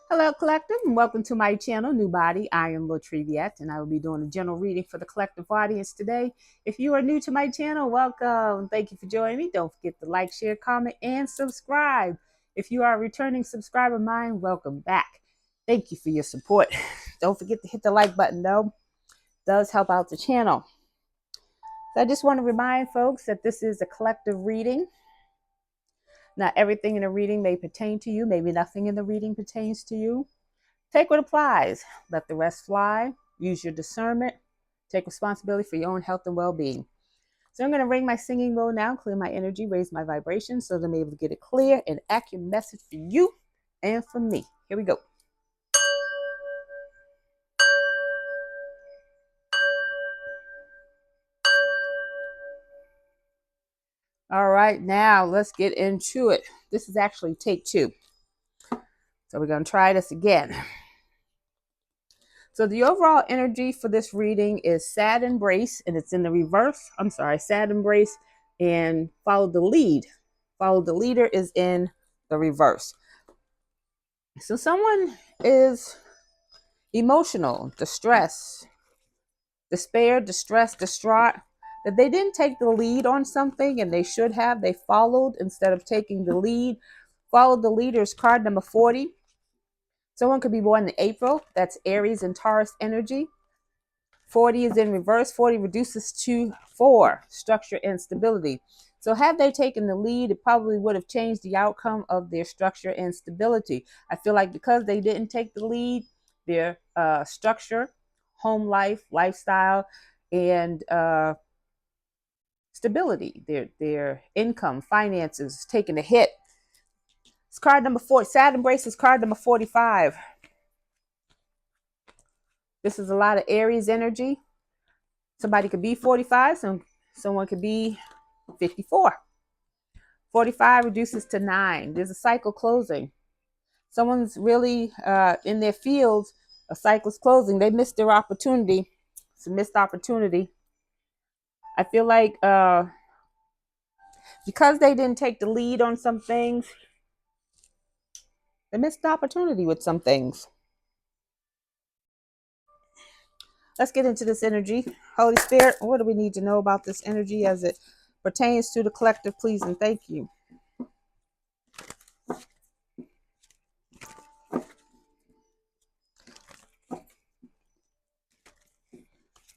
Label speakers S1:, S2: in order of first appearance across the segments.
S1: Hello, collective, and welcome to my channel, New Body. I am Latriviette, and I will be doing a general reading for the collective audience today. If you are new to my channel, welcome. Thank you for joining me. Don't forget to like, share, comment, and subscribe. If you are a returning subscriber of mine, welcome back. Thank you for your support. Don't forget to hit the like button, though. It does help out the channel. So I just want to remind folks that this is a collective reading. Not everything in the reading may pertain to you. Maybe nothing in the reading pertains to you. Take what applies. Let the rest fly. Use your discernment. Take responsibility for your own health and well-being. So I'm going to ring my singing bowl now, clear my energy, raise my vibration so that I'm able to get a clear and accurate message for you and for me. Here we go. All right, now let's get into it. This is actually take 2. So we're going to try this again. So the overall energy for this reading is sad embrace, and it's in the reverse. I'm sorry, sad embrace and follow the lead. Follow the leader is in the reverse. So someone is emotional, distressed, despair, distress, distraught, that they didn't take the lead on something and they should have. They followed instead of taking the lead. Followed the leader is card number 40. Someone could be born in April. That's Aries and Taurus energy. 40 is in reverse. 40 reduces to 4, structure and stability. So had they taken the lead, it probably would have changed the outcome of their structure and stability. I feel like because they didn't take the lead, their structure, home life, lifestyle, and stability, their income, finances, taking a hit. It's card number 4. Sad embrace is card number 45. This is a lot of Aries energy. Somebody could be 45, someone could be 54. 45 reduces to 9. There's a cycle closing. Someone's really in their fields, a cycle's closing. They missed their opportunity. It's a missed opportunity. I feel like because they didn't take the lead on some things, they missed the opportunity with some things. Let's get into this energy. Holy Spirit, what do we need to know about this energy as it pertains to the collective, please and thank you.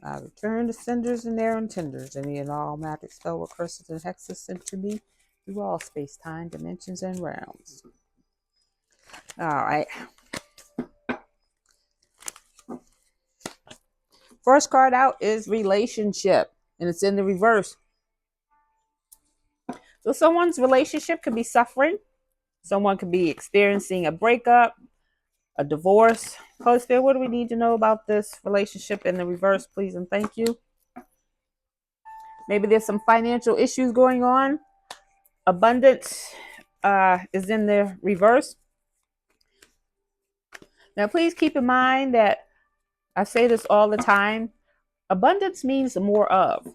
S1: I return the cinders and their intenders, any and all magic spell with curses and hexes sent to me through all space, time, dimensions, and realms. All right. First card out is relationship, and it's in the reverse. So someone's relationship could be suffering. Someone could be experiencing a breakup, a divorce. Holy Spirit, what do we need to know about this relationship in the reverse, please and thank you? Maybe there's some financial issues going on. Abundance is in the reverse. Now, please keep in mind that I say this all the time. Abundance means more of.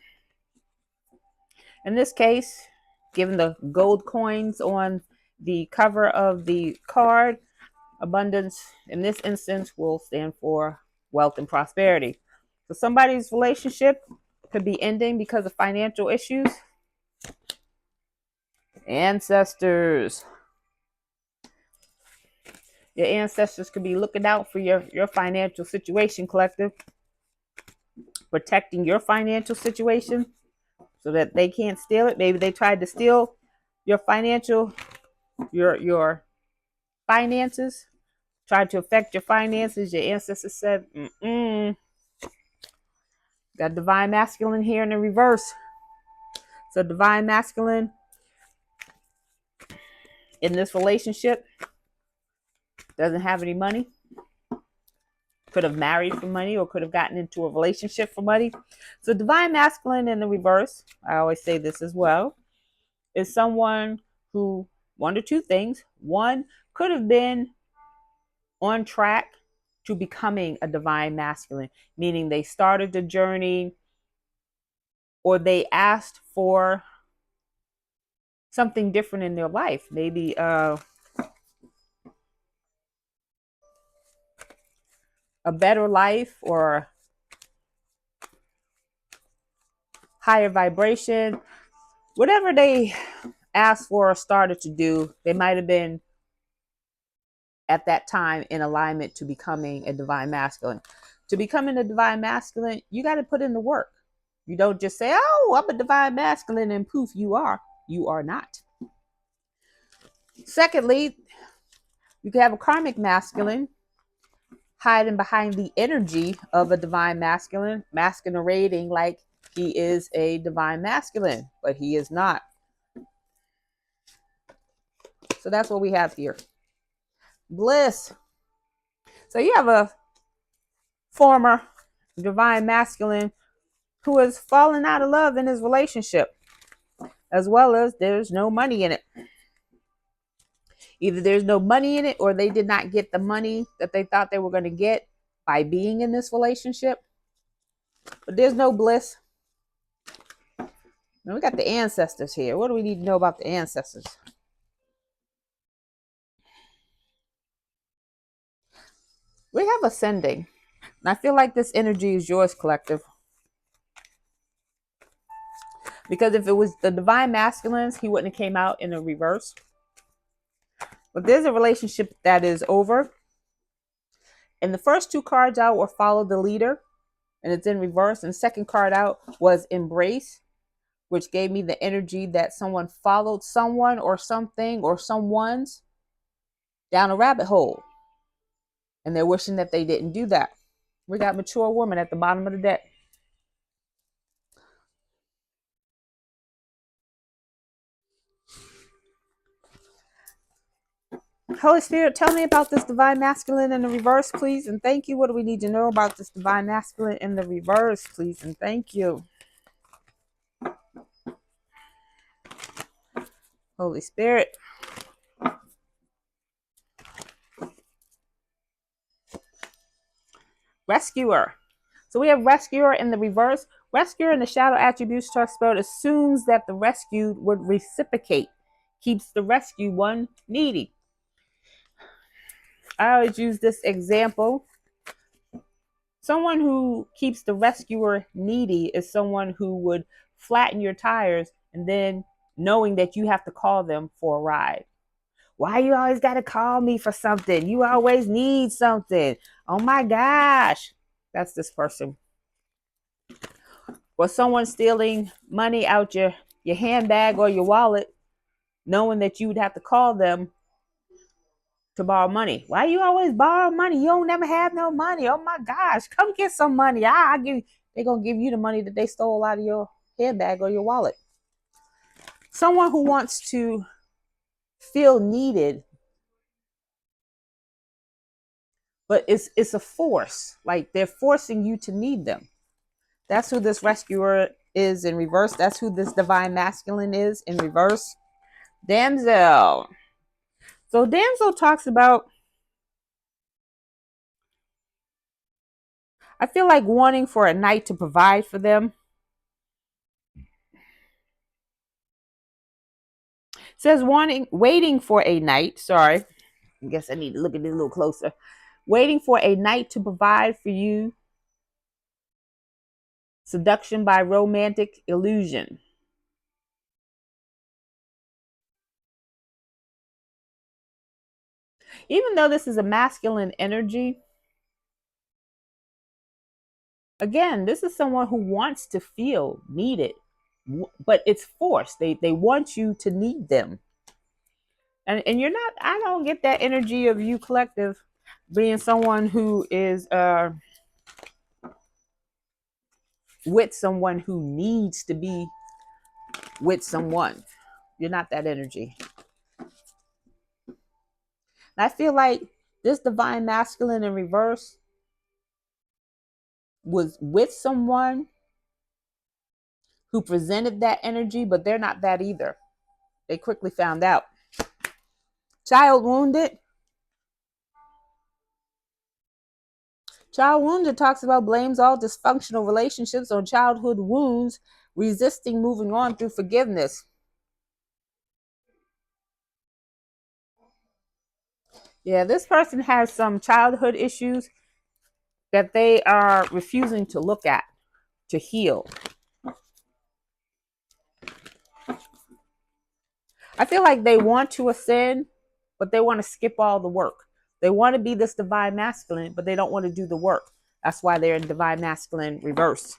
S1: In this case, given the gold coins on the cover of the card, abundance in this instance will stand for wealth and prosperity. So somebody's relationship could be ending because of financial issues. Ancestors. Your ancestors could be looking out for your financial situation, collective. Protecting your financial situation so that they can't steal it. Maybe they tried to steal your your finances, tried to affect your finances. Your ancestors said, got divine masculine here in the reverse. So divine masculine in this relationship doesn't have any money. Could have married for money or could have gotten into a relationship for money. So divine masculine in the reverse, I always say this as well, is someone who, one or two things. One, could have been on track to becoming a divine masculine, meaning they started the journey or they asked for something different in their life. Maybe a better life or higher vibration, whatever they asked for or started to do, they might have been at that time in alignment to becoming a divine masculine. To becoming a divine masculine, you got to put in the work. You don't just say, oh, I'm a divine masculine, and poof, you are. You are not. Secondly, you can have a karmic masculine hiding behind the energy of a divine masculine, masquerading like he is a divine masculine, but he is not. So that's what we have here. Bliss. So you have a former divine masculine who has fallen out of love in his relationship, as well as there's no money in it. Either there's no money in it or they did not get the money that they thought they were going to get by being in this relationship. But there's no bliss. Now we got the ancestors here. What do we need to know about the ancestors? We have ascending. And I feel like this energy is yours, collective. Because if it was the divine masculines, he wouldn't have came out in a reverse. But there's a relationship that is over. And the first two cards out were follow the leader, and it's in reverse. And the second card out was embrace, which gave me the energy that someone followed someone or something or someone's down a rabbit hole. And they're wishing that they didn't do that. We got mature woman at the bottom of the deck. Holy Spirit, tell me about this divine masculine in the reverse, please, and thank you. What do we need to know about this divine masculine in the reverse, please, and thank you. Holy Spirit. Rescuer. So we have rescuer in the reverse. Rescuer in the shadow attributes chart spell assumes that the rescued would reciprocate, keeps the rescued one needy. I always use this example. Someone who keeps the rescuer needy is someone who would flatten your tires and then knowing that you have to call them for a ride. Why you always got to call me for something? You always need something. Oh my gosh. That's this person. Or someone stealing money out your handbag or your wallet, knowing that you would have to call them to borrow money. Why you always borrow money? You don't never have no money. Oh my gosh, come get some money. They're gonna give you the money that they stole out of your handbag or your wallet. Someone who wants to feel needed, but it's a force. Like they're forcing you to need them. That's who this rescuer is in reverse. That's who this divine masculine is in reverse. Damsel. So damsel talks about, I feel like wanting for a knight to provide for them. It says waiting for a knight. Sorry. I guess I need to look at this a little closer. Waiting for a knight to provide for you. Seduction by romantic illusion. Even though this is a masculine energy, again, this is someone who wants to feel needed, but it's forced. They want you to need them. And you're not, I don't get that energy of you, collective, being someone who is with someone who needs to be with someone. You're not that energy. And I feel like this divine masculine in reverse was with someone who presented that energy, but they're not that either. They quickly found out. Child wounded. Child wounded talks about blames all dysfunctional relationships on childhood wounds, resisting moving on through forgiveness. Yeah, this person has some childhood issues that they are refusing to look at, to heal. I feel like they want to ascend, but they want to skip all the work. They want to be this divine masculine, but they don't want to do the work. That's why they're in divine masculine reverse.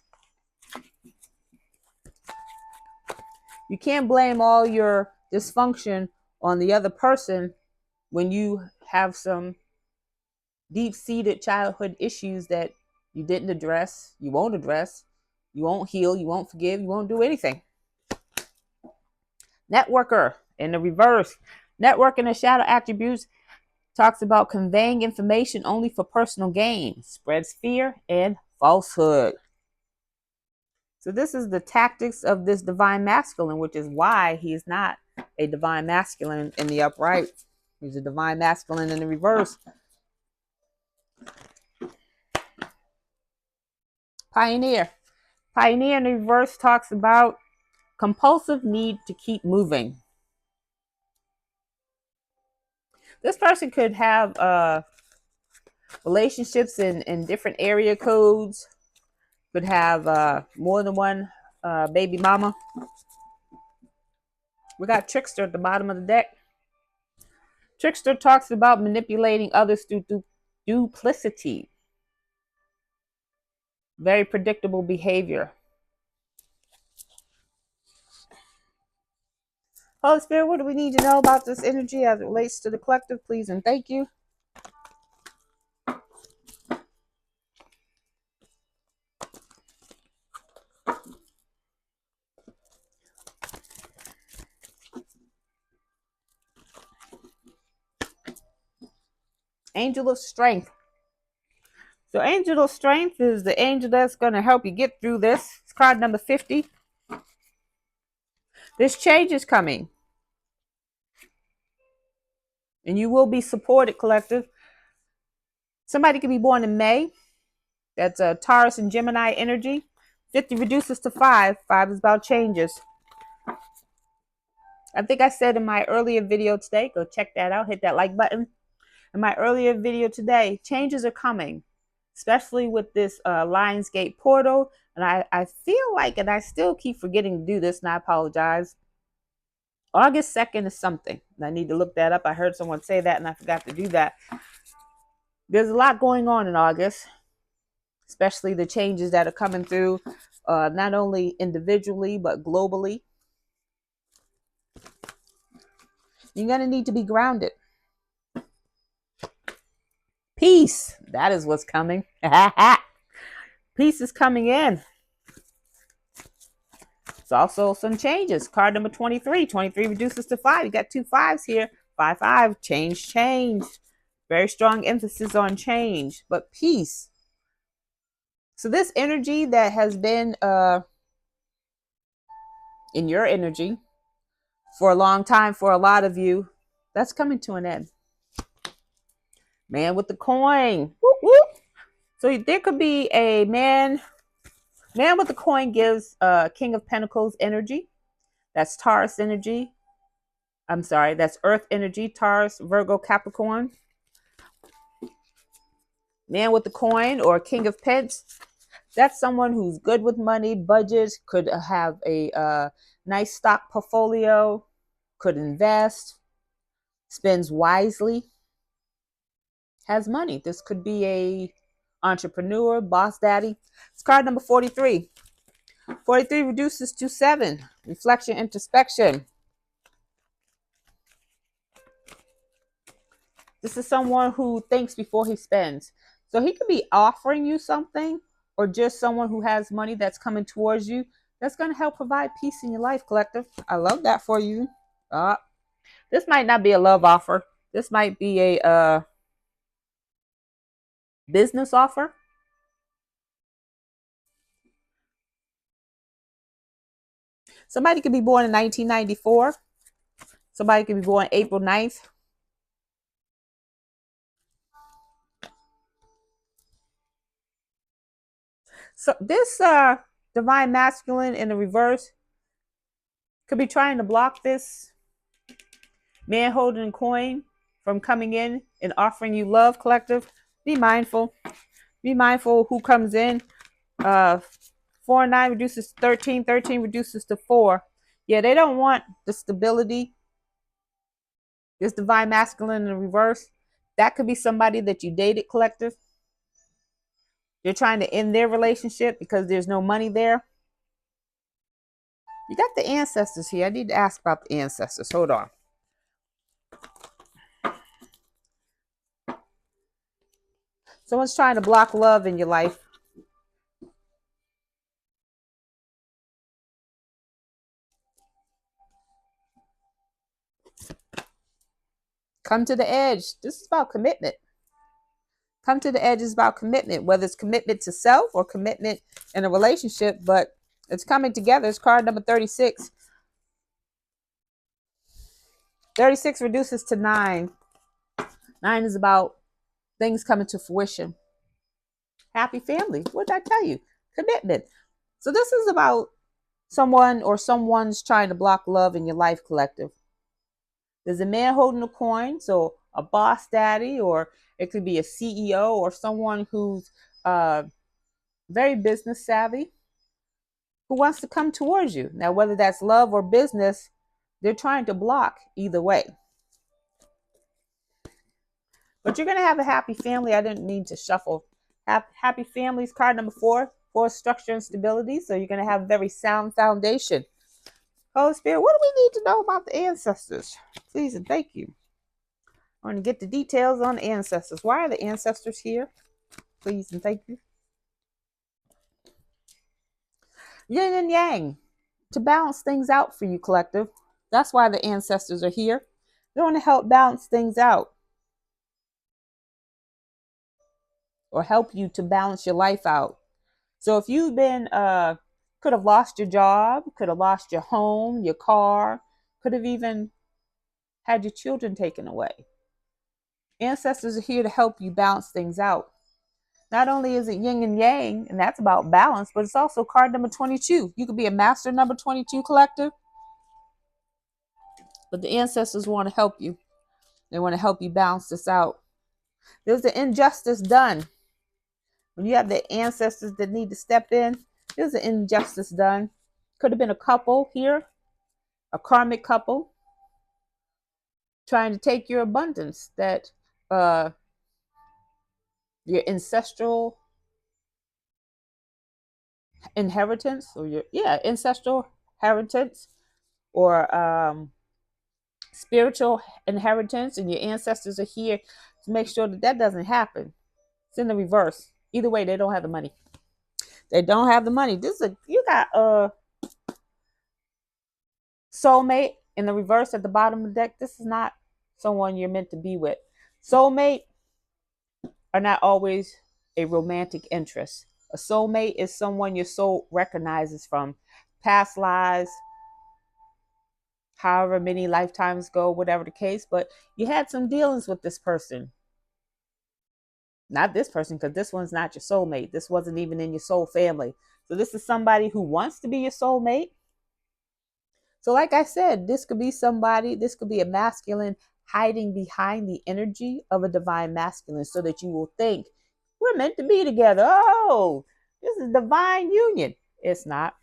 S1: You can't blame all your dysfunction on the other person when you have some deep-seated childhood issues that you didn't address, you won't heal, you won't forgive, you won't do anything. Networker in the reverse. Networking the shadow attributes talks about conveying information only for personal gain, spreads fear and falsehood. So this is the tactics of this divine masculine, which is why he is not a divine masculine in the upright. He's a divine masculine in the reverse. Pioneer. Pioneer in the reverse talks about compulsive need to keep moving. This person could have relationships in different area codes, could have more than one baby mama. We got Trickster at the bottom of the deck. Trickster talks about manipulating others through duplicity. Very predictable behavior. Holy Spirit, what do we need to know about this energy as it relates to the collective, please and thank you. Angel of Strength. So Angel of Strength is the angel that's going to help you get through this. It's card number 50. This change is coming. And you will be supported, collective. Somebody could be born in May. That's a Taurus and Gemini energy. 50 reduces to 5. 5 is about changes. I think I said in my earlier video today, go check that out, hit that like button. In my earlier video today, changes are coming, especially with this Lionsgate portal. And I feel like, and I still keep forgetting to do this, and I apologize. August 2nd is something. I need to look that up. I heard someone say that, and I forgot to do that. There's a lot going on in August, especially the changes that are coming through, not only individually, but globally. You're going to need to be grounded. Peace. That is what's coming. Peace is coming in. It's also some changes. Card number 23. 23 reduces to 5. You got 2 5s here. 5, 5. Change. Very strong emphasis on change. But peace. So this energy that has been in your energy for a long time for a lot of you, that's coming to an end. Man with the coin. Whoop, whoop. So there could be a man with the coin gives King of Pentacles energy. That's Taurus energy. I'm sorry, that's Earth energy, Taurus, Virgo, Capricorn. Man with the coin or King of Pence. That's someone who's good with money, budgets, could have a nice stock portfolio, could invest, spends wisely, has money. This could be a entrepreneur, boss daddy. It's card number 43. 43 reduces to 7. Reflection, introspection. This is someone who thinks before he spends. So he could be offering you something, or just someone who has money that's coming towards you that's going to help provide peace in your life, collective. I love that for you. This might not be a love offer. This might be a business offer. Somebody could be born in 1994. Somebody could be born April 9th. So this divine masculine in the reverse could be trying to block this man holding a coin from coming in and offering you love, collective. Be mindful. Be mindful who comes in. 4 and 9 reduces to 13. 13 reduces to 4. Yeah, they don't want the stability. This divine masculine in the reverse. That could be somebody that you dated, collective. You're trying to end their relationship because there's no money there. You got the ancestors here. I need to ask about the ancestors. Hold on. Someone's trying to block love in your life. Come to the edge. This is about commitment. Come to the edge is about commitment, whether it's commitment to self or commitment in a relationship, but it's coming together. It's card number 36. 36 reduces to 9. 9 is about things coming to fruition. Happy family. What did I tell you? Commitment. So this is about someone or someone's trying to block love in your life, collective. There's a man holding a coin, so a boss daddy, or it could be a CEO or someone who's very business savvy who wants to come towards you. Now, whether that's love or business, they're trying to block either way. But you're going to have a happy family. I didn't mean to shuffle. Happy families, card number 4, 4 structure and stability. So you're going to have a very sound foundation. Holy Spirit, what do we need to know about the ancestors? Please and thank you. I want to get the details on the ancestors. Why are the ancestors here? Please and thank you. Yin and yang, to balance things out for you, collective. That's why the ancestors are here. They want to help balance things out or help you to balance your life out. So if you've been, could have lost your job, could have lost your home, your car, could have even had your children taken away. Ancestors are here to help you balance things out. Not only is it yin and yang, and that's about balance, but it's also card number 22. You could be a master number 22 collective, but the ancestors want to help you. They want to help you balance this out. There's an injustice done. When you have the ancestors that need to step in, there's an injustice done. Could have been a couple here, a karmic couple, trying to take your abundance, that your ancestral inheritance, or your ancestral inheritance, or spiritual inheritance, and your ancestors are here to make sure that that doesn't happen. It's in the reverse. Either way, they don't have the money. They don't have the money. You got a soulmate in the reverse at the bottom of the deck. This is not someone you're meant to be with. Soulmate are not always a romantic interest. A soulmate is someone your soul recognizes from past lives, however many lifetimes ago, whatever the case, but you had some dealings with this person. Not this person, because this one's not your soulmate. This wasn't even in your soul family. So this is somebody who wants to be your soulmate. So like I said, this could be somebody, this could be a masculine hiding behind the energy of a divine masculine, so that you will think, we're meant to be together. Oh, this is divine union. It's not.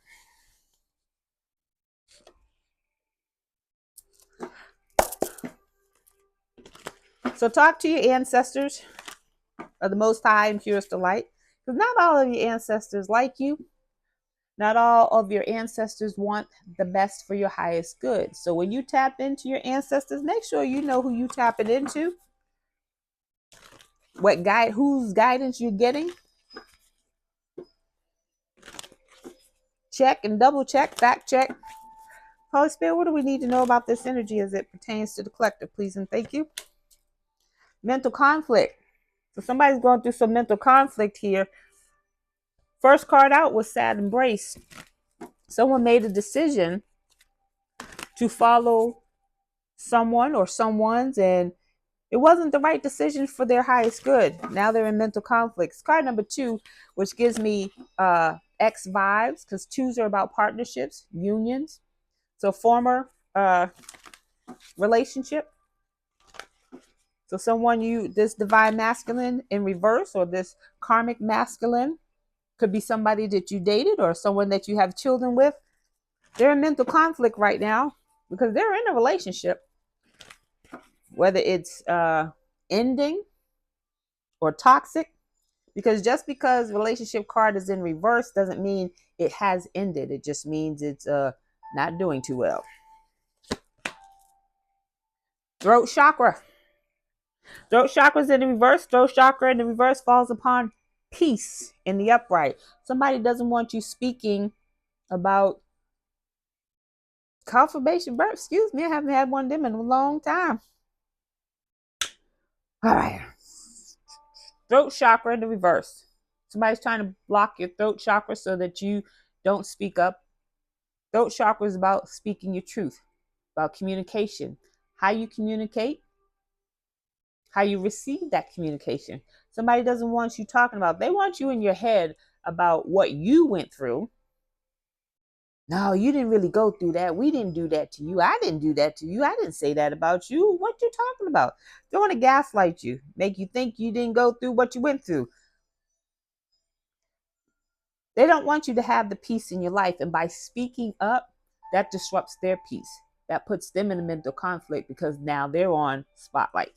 S1: So talk to your ancestors of the Most High and purest delight, because not all of your ancestors like you. Not all of your ancestors want the best for your highest good. So when you tap into your ancestors, make sure you know who you tapping into, whose guidance you're getting. Check and double check, fact check. Holy Spirit, what do we need to know about this energy as it pertains to the collective? Please and thank you. Mental conflict. So somebody's going through some mental conflict here. First card out was sad embrace. Someone made a decision to follow someone or someone's, and it wasn't the right decision for their highest good. Now they're in mental conflicts. Card number 2, which gives me X vibes, because 2s are about partnerships, unions. So former relationship. So someone this divine masculine in reverse, or this karmic masculine, could be somebody that you dated or someone that you have children with. They're in mental conflict right now because they're in a relationship, whether it's ending or toxic. Because just because relationship card is in reverse doesn't mean it has ended. It just means it's not doing too well. Throat chakra. Throat chakra is in the reverse. Throat chakra in the reverse falls upon peace in the upright. Somebody doesn't want you speaking about confirmation birth. Excuse me, I haven't had one of them in a long time. All right. Throat chakra in the reverse. Somebody's trying to block your throat chakra so that you don't speak up. Throat chakra is about speaking your truth, about communication, how you communicate, how you receive that communication. Somebody doesn't want you talking about, they want you in your head about what you went through. No, you didn't really go through that. We didn't do that to you. I didn't do that to you. I didn't say that about you. What you talking about? They want to gaslight you, make you think you didn't go through what you went through. They don't want you to have the peace in your life. And by speaking up, that disrupts their peace. That puts them in a mental conflict because now they're on spotlight.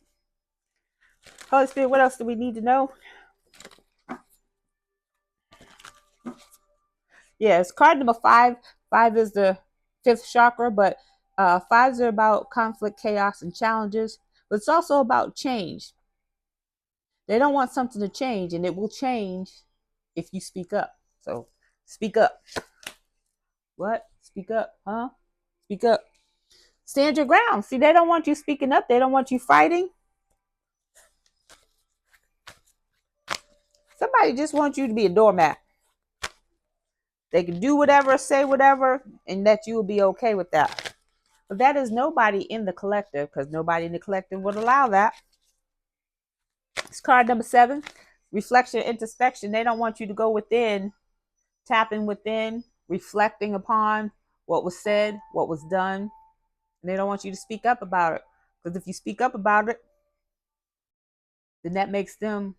S1: Holy Spirit, what else do we need to know? Yes, card number 5. 5 is the 5th chakra, but 5s are about conflict, chaos, and challenges. But it's also about change. They don't want something to change, and it will change if you speak up. So speak up. What? Speak up, huh? Speak up. Stand your ground. See, they don't want you speaking up. They don't want you fighting. Somebody just wants you to be a doormat. They can do whatever, say whatever, and that you will be okay with that. But that is nobody in the collective, because nobody in the collective would allow that. It's card number 7. Reflection, introspection. They don't want you to go within, tapping within, reflecting upon what was said, what was done. And they don't want you to speak up about it. Because if you speak up about it, then that makes them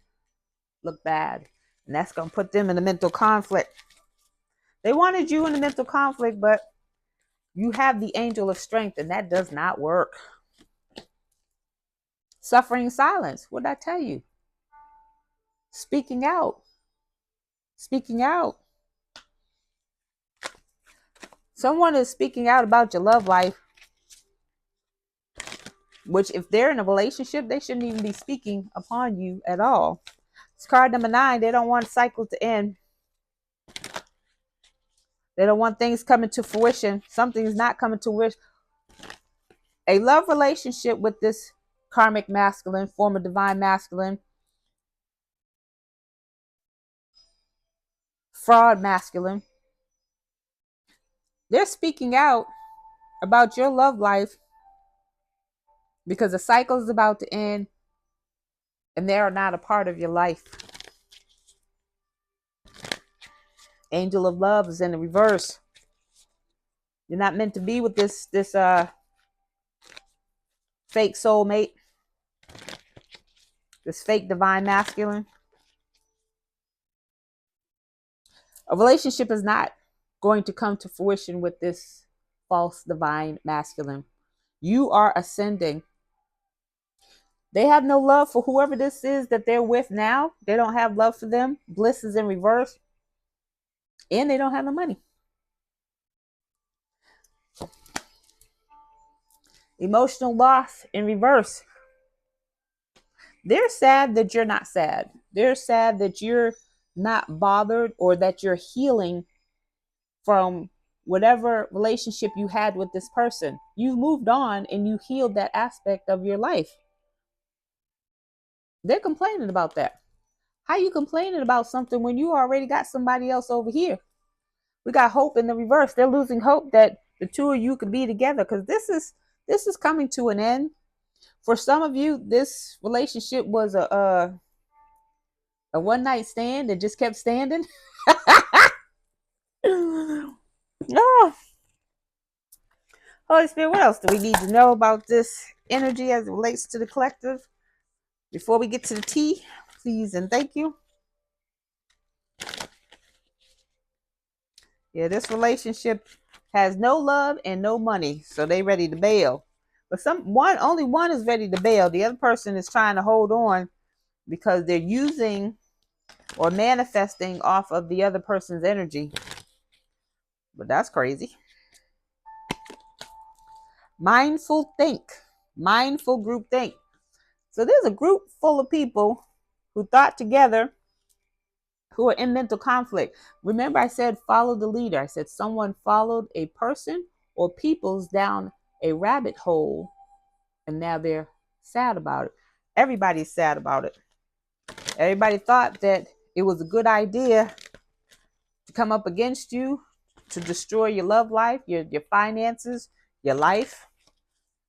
S1: look bad. And that's going to put them in a mental conflict. They wanted you in a mental conflict, but you have the angel of strength, and that does not work. Suffering silence. What did I tell you? Speaking out. Speaking out. Someone is speaking out about your love life, which if they're in a relationship, they shouldn't even be speaking upon you at all. It's card number 9. They don't want cycles to end. They don't want things coming to fruition. Something's not coming to fruition. A love relationship with this karmic masculine, former divine masculine, fraud masculine. They're speaking out about your love life because the cycle is about to end and they are not a part of your life. Angel of love is in the reverse. You're not meant to be with this fake soulmate, this fake divine masculine. A relationship is not going to come to fruition with this false divine masculine. You are ascending. They have no love for whoever this is that they're with now. They don't have love for them. Bliss is in reverse. And they don't have the money. Emotional loss in reverse. They're sad that you're not sad. They're sad that you're not bothered or that you're healing from whatever relationship you had with this person. You've moved on and you healed that aspect of your life. They're complaining about that. How you complaining about something when you already got somebody else over here? We got hope in the reverse. They're losing hope that the two of you could be together because this is coming to an end. For some of you, this relationship was a one night stand that just kept standing. No. Holy Spirit, what else do we need to know about this energy as it relates to the collective? Before we get to the tea, please and thank you. Yeah, this relationship has no love and no money, so they ready to bail. But only one is ready to bail. The other person is trying to hold on because they're using or manifesting off of the other person's energy. But that's crazy. Mindful think. Mindful group think. So there's a group full of people who thought together, who are in mental conflict. Remember, I said follow the leader. I said someone followed a person or peoples down a rabbit hole, and now they're sad about it. Everybody's sad about it. Everybody thought that it was a good idea to come up against you, to destroy your love life, your finances, your life.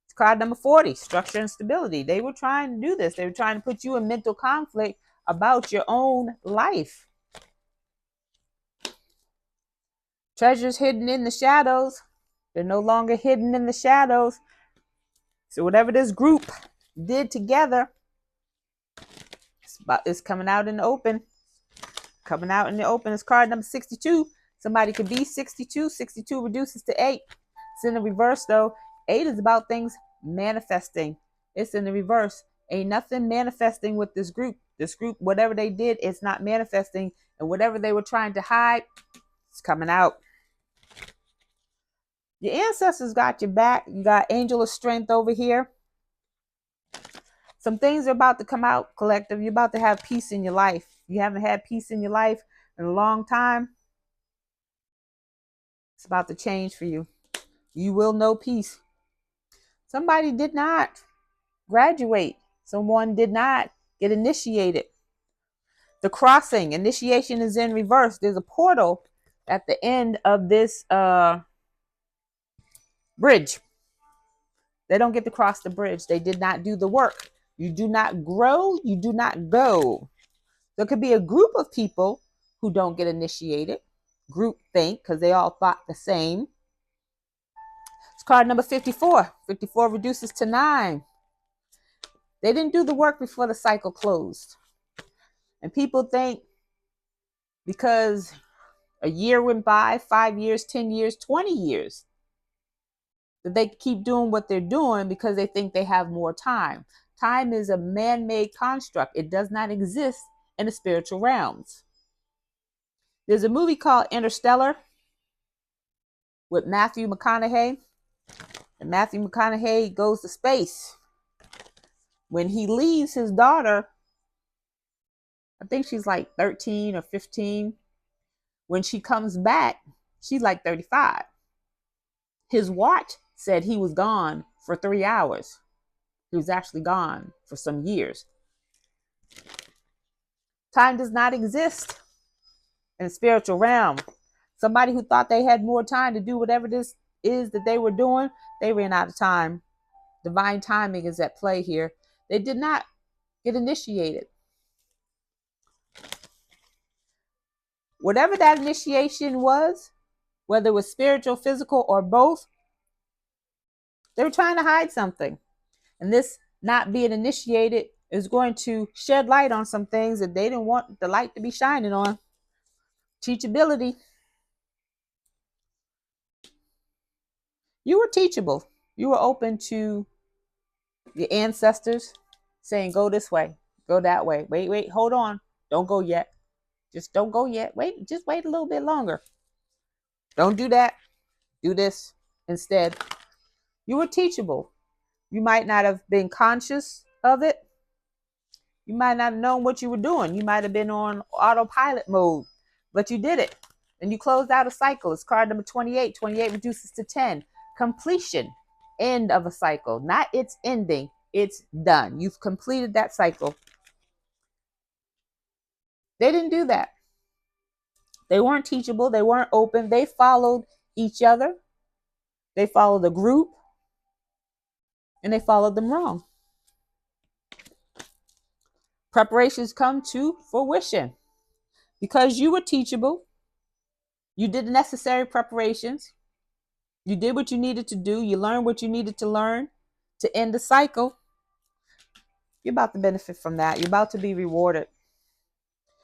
S1: It's card number 40, structure and stability. They were trying to do this. They were trying to put you in mental conflict about your own life. Treasures hidden in the shadows. They're no longer hidden in the shadows. So whatever this group did together, it's coming out in the open. Coming out in the open is card number 62. Somebody could be 62. 62 reduces to 8. It's in the reverse though. 8 is about things manifesting. It's in the reverse. Ain't nothing manifesting with this group. This group, whatever they did, it's not manifesting. And whatever they were trying to hide, it's coming out. Your ancestors got your back. You got angel of strength over here. Some things are about to come out, collective. You're about to have peace in your life. You haven't had peace in your life in a long time. It's about to change for you. You will know peace. Somebody did not graduate. Someone did not get initiated. The crossing, initiation is in reverse. There's a portal at the end of this bridge. They don't get to cross the bridge. They did not do the work. You do not grow. You do not go. There could be a group of people who don't get initiated. Group think because they all thought the same. It's card number 54. 54 reduces to 9. They didn't do the work before the cycle closed. And people think because a year went by, 5 years, 10 years, 20 years, that they keep doing what they're doing because they think they have more time. Time is a man-made construct. It does not exist in the spiritual realms. There's a movie called Interstellar with Matthew McConaughey. And Matthew McConaughey goes to space. When he leaves his daughter, I think she's like 13 or 15. When she comes back, she's like 35. His watch said he was gone for 3 hours. He was actually gone for some years. Time does not exist in the spiritual realm. Somebody who thought they had more time to do whatever this is that they were doing, they ran out of time. Divine timing is at play here. They did not get initiated. Whatever that initiation was, whether it was spiritual, physical, or both, they were trying to hide something. And this not being initiated is going to shed light on some things that they didn't want the light to be shining on. Teachability. You were teachable. You were open to your ancestors saying, go this way, go that way. Wait, hold on. Don't go yet. Just don't go yet. Just wait a little bit longer. Don't do that. Do this instead. You were teachable. You might not have been conscious of it. You might not have known what you were doing. You might have been on autopilot mode, but you did it. And you closed out a cycle. It's card number 28. 28 reduces to 10. Completion. End of a cycle. Not its ending. It's done. You've completed that cycle. They didn't do that. They weren't teachable. They weren't open. They followed each other. They followed the group. And they followed them wrong. Preparations come to fruition. Because you were teachable, you did the necessary preparations, you did what you needed to do, you learned what you needed to learn to end the cycle. You're about to benefit from that. You're about to be rewarded.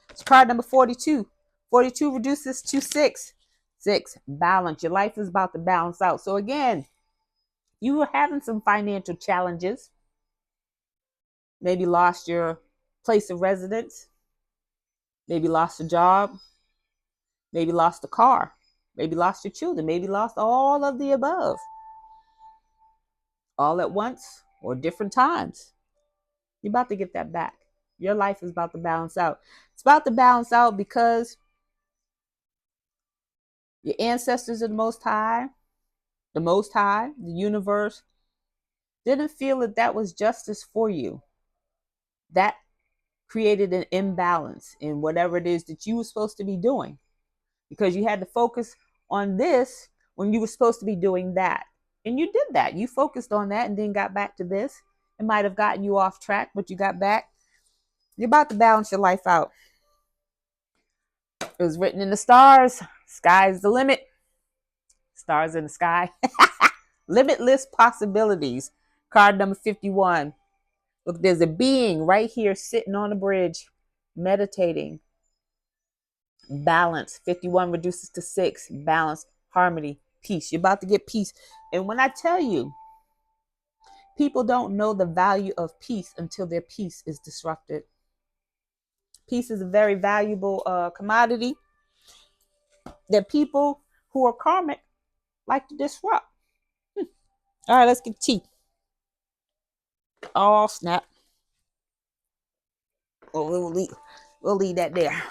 S1: It's card number 42. 42 reduces to 6. 6, balance. Your life is about to balance out. So again, you were having some financial challenges. Maybe lost your place of residence. Maybe lost a job. Maybe lost a car. Maybe lost your children. Maybe lost all of the above. All at once or different times. You're about to get that back. Your life is about to balance out. It's about to balance out because your ancestors are the Most High, the universe, didn't feel that that was justice for you. That created an imbalance in whatever it is that you were supposed to be doing, because you had to focus on this when you were supposed to be doing that. And you did that. You focused on that and then got back to this. It might have gotten you off track, but you got back. You're about to balance your life out. It was written in the stars. Sky's the limit. Stars in the sky. Limitless possibilities. Card number 51. Look, there's a being right here sitting on a bridge, meditating. Balance. 51 reduces to 6. Balance, harmony, peace. You're about to get peace. And when I tell you, people don't know the value of peace until their peace is disrupted. Peace is a very valuable commodity that people who are karmic like to disrupt. All right, let's get tea. Oh, snap. Well, we'll leave that there.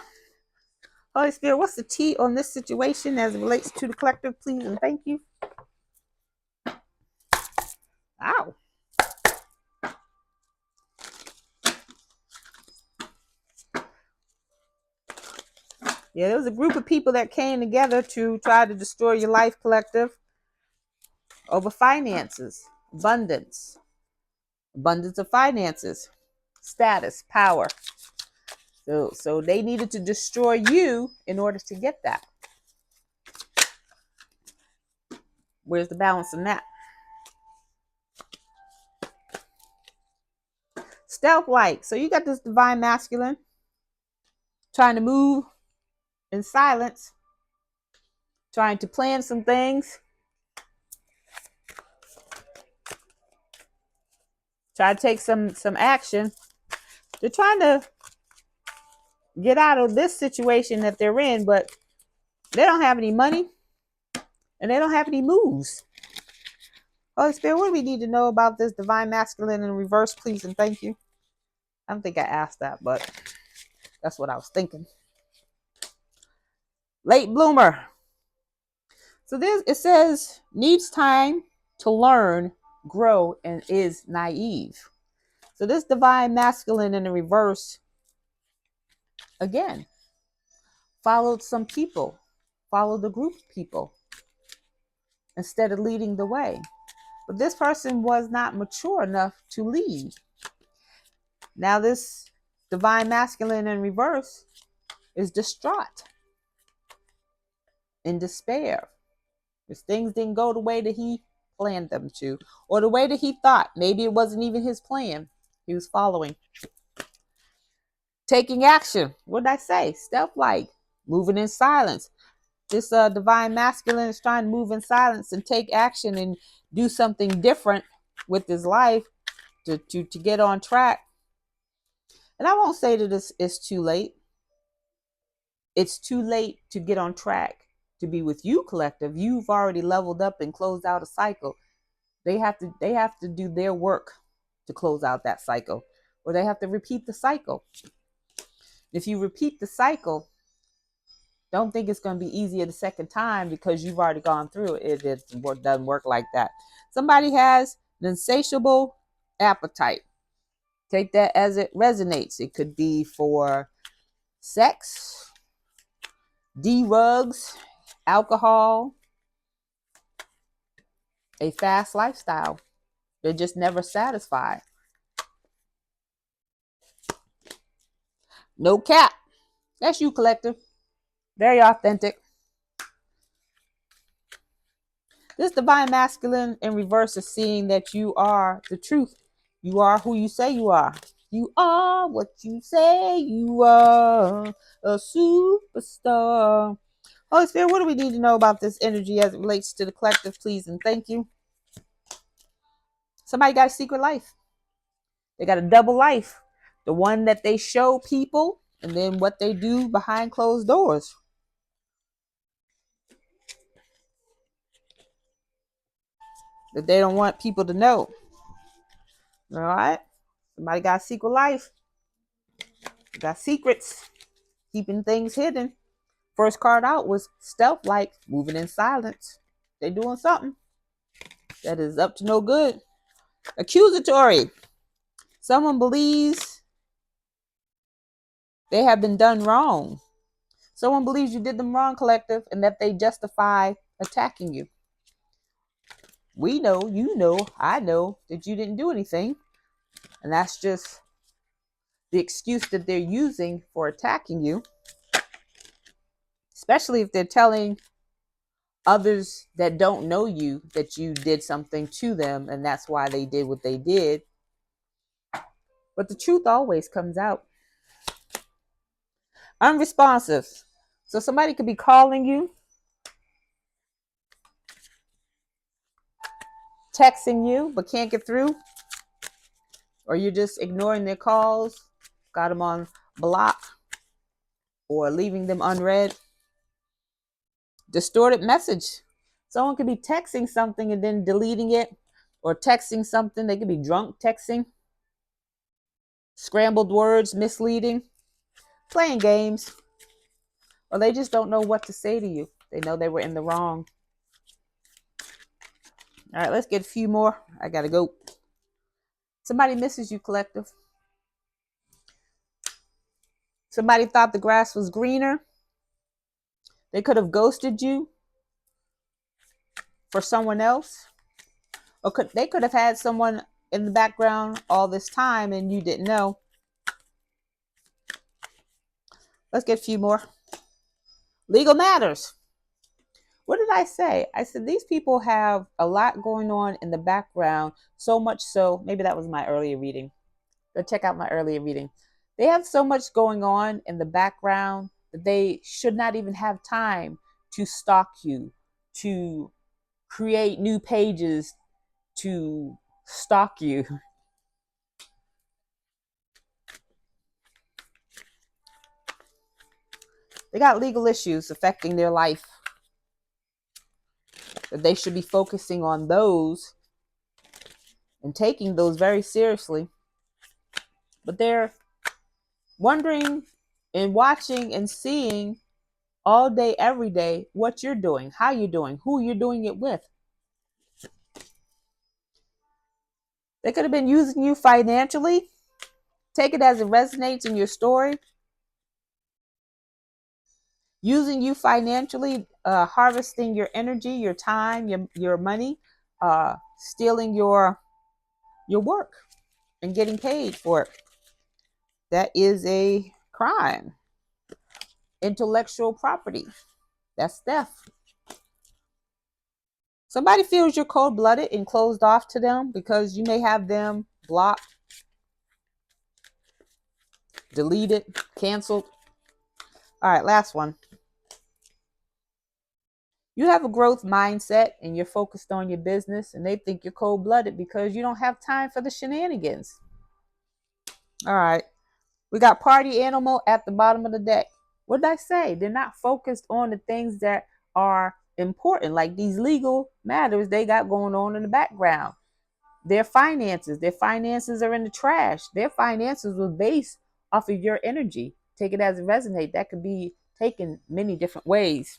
S1: Holy Spirit, what's the tea on this situation as it relates to the collective, please and thank you. Ow. Yeah, there was a group of people that came together to try to destroy your life, collective, over finances, abundance of finances, status, power. So they needed to destroy you in order to get that. Where's the balance in that? Stealth-like. So you got this divine masculine trying to move in silence, trying to plan some things, try to take some action. They're trying to get out of this situation that they're in, but they don't have any money and they don't have any moves. Holy Spirit, what do we need to know about this divine masculine in reverse, please and thank you? I don't think I asked that, but that's what I was thinking. Late bloomer. So it says needs time to learn, grow, and is naive. So this divine masculine in the reverse, again, followed some people, followed a group of people instead of leading the way. But this person was not mature enough to lead. Now this divine masculine in reverse is distraught, in despair, because things didn't go the way that he planned them to, or the way that he thought. Maybe it wasn't even his plan. He was following. Taking action. What did I say? Stealth-like, moving in silence. This divine masculine is trying to move in silence and take action and do something different with his life to get on track. And I won't say that it's too late. It's too late to get on track to be with you, collective. You've already leveled up and closed out a cycle. They have to do their work to close out that cycle, or they have to repeat the cycle. If you repeat the cycle, don't think it's going to be easier the second time because you've already gone through it. It doesn't work like that. Somebody has an insatiable appetite. Take that as it resonates. It could be for sex, drugs, alcohol, a fast lifestyle. They're just never satisfied. No cap. That's you, collective. Very authentic. This divine masculine in reverse is seeing that you are the truth. You are who you say you are. You are what you say you are, a superstar. Holy Spirit, what do we need to know about this energy as it relates to the collective, please and thank you? Somebody got a secret life. They got a double life. The one that they show people and then what they do behind closed doors. That they don't want people to know. All right? Somebody got a secret life. Got secrets. Keeping things hidden. First card out was stealth like, moving in silence. They doing something that is up to no good. Accusatory. Someone believes they have been done wrong. Someone believes you did them wrong, collective, and that they justify attacking you. We know, you know, I know that you didn't do anything. And that's just the excuse that they're using for attacking you. Especially if they're telling others that don't know you that you did something to them and that's why they did what they did. But the truth always comes out. Unresponsive. So somebody could be calling you, texting you, but can't get through. Or you're just ignoring their calls, got them on block, or leaving them unread. Distorted message. Someone could be texting something and then deleting it, or texting something. They could be drunk texting. Scrambled words, misleading, playing games. Or they just don't know what to say to you. They know they were in the wrong. All right, let's get a few more. I gotta go. Somebody misses you, collective. Somebody thought the grass was greener. They could have ghosted you for someone else. Or they could have had someone in the background all this time and you didn't know. Let's get a few more. Legal matters. What did I say? I said these people have a lot going on in the background, so much so, maybe that was my earlier reading. Go check out my earlier reading. They have so much going on in the background that they should not even have time to stalk you, to create new pages to stalk you. They got legal issues affecting their life. That they should be focusing on those and taking those very seriously. But they're wondering and watching and seeing all day, every day, what you're doing, how you're doing, who you're doing it with. They could have been using you financially. Take it as it resonates in your story. Using you financially, harvesting your energy, your time, your money, stealing your work and getting paid for it. That is a crime. Intellectual property. That's theft. Somebody feels you're cold-blooded and closed off to them because you may have them blocked, deleted, canceled. All right, last one. You have a growth mindset and you're focused on your business and they think you're cold-blooded because you don't have time for the shenanigans. All right. We got party animal at the bottom of the deck. What did I say? They're not focused on the things that are important, like these legal matters they got going on in the background. Their finances are in the trash. Their finances were based off of your energy. Take it as it resonates. That could be taken many different ways.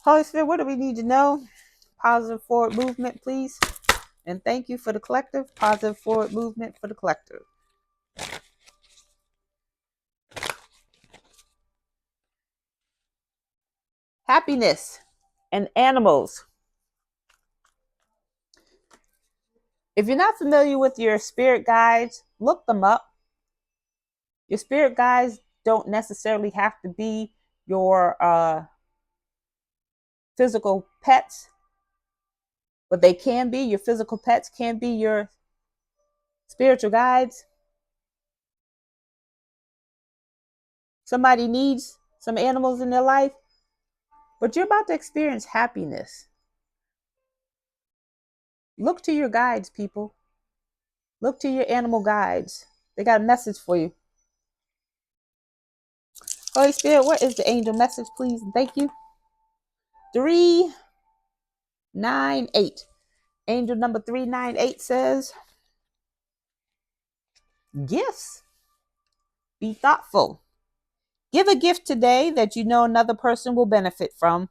S1: Holy Spirit, what do we need to know? Positive forward movement, please. And thank you for the collective. Positive forward movement for the collective. Happiness and animals. If you're not familiar with your spirit guides, look them up. Your spirit guides don't necessarily have to be your physical pets. but they can be your physical pets, can be your spiritual guides. Somebody needs some animals in their life, but you're about to experience happiness. Look to your guides, people. Look to your animal guides. They got a message for you. Holy Spirit, what is the angel message, please? Thank you. 398. Angel number 398 says, gifts. Be thoughtful. Give a gift today that you know another person will benefit from.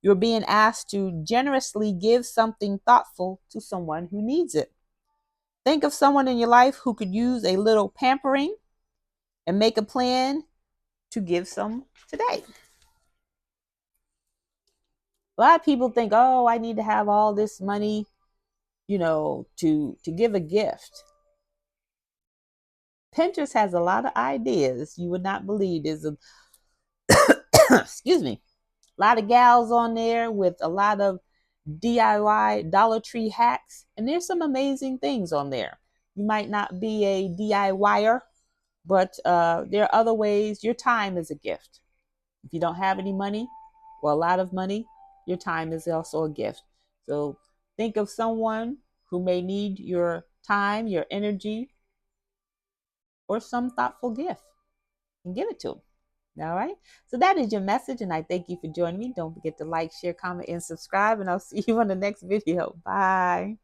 S1: You're being asked to generously give something thoughtful to someone who needs it. Think of someone in your life who could use a little pampering and make a plan to give some today. A lot of people think, oh, I need to have all this money, to give a gift. Pinterest has a lot of ideas you would not believe. There's a excuse me, a lot of gals on there with a lot of DIY Dollar Tree hacks, and there's some amazing things on there. You might not be a DIYer, but there are other ways. Your time is a gift. If you don't have any money or a lot of money, your time is also a gift. So think of someone who may need your time, your energy, or some thoughtful gift and give it to them. All right. So that is your message, and I thank you for joining me. Don't forget to like, share, comment, and subscribe, and I'll see you on the next video. Bye.